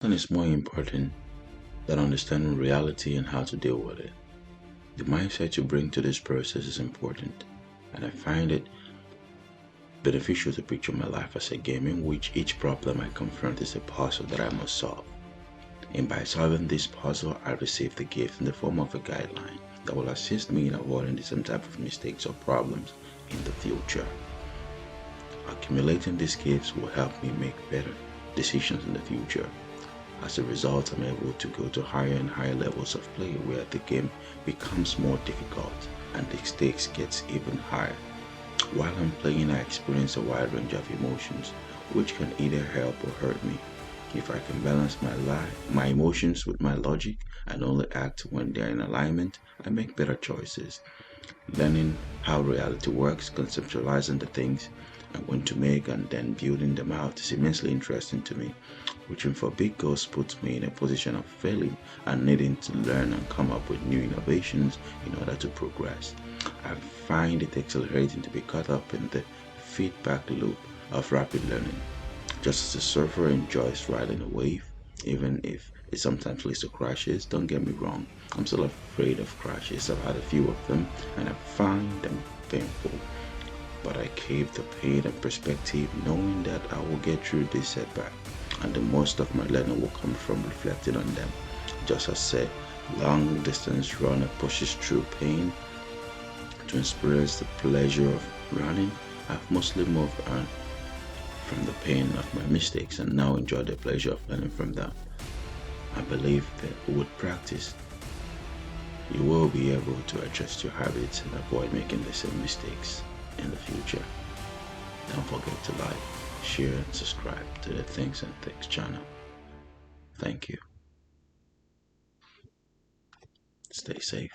Nothing is more important than understanding reality and how to deal with it. The mindset you bring to this process is important, and I find it beneficial to picture my life as a game in which each problem I confront is a puzzle that I must solve. And by solving this puzzle, I receive the gift in the form of a guideline that will assist me in avoiding the same type of mistakes or problems in the future. Accumulating these gifts will help me make better decisions in the future. As a result, I'm able to go to higher and higher levels of play where the game becomes more difficult and the stakes gets even higher. While I'm playing, I experience a wide range of emotions, which can either help or hurt me. If I can balance my emotions with my logic and only act when they're in alignment, I make better choices. Learning how reality works, conceptualizing the things I want to make, and then building them out is immensely interesting to me. Reaching for big goals puts me in a position of failing and needing to learn and come up with new innovations in order to progress. I find it exhilarating to be caught up in the feedback loop of rapid learning. Just as a surfer enjoys riding a wave, even if it sometimes leads to crashes, don't get me wrong, I'm still afraid of crashes. I've had a few of them and I find them painful. But I keep the pain and perspective knowing that I will get through this setback and the most of my learning will come from reflecting on them. Just as a long distance runner pushes through pain to experience the pleasure of running, I've mostly moved on from the pain of my mistakes and now enjoy the pleasure of learning from them. I believe that with practice, you will be able to adjust your habits and avoid making the same mistakes in the future. Don't forget to like, share, and subscribe to the Things and Things channel. Thank you. Stay safe.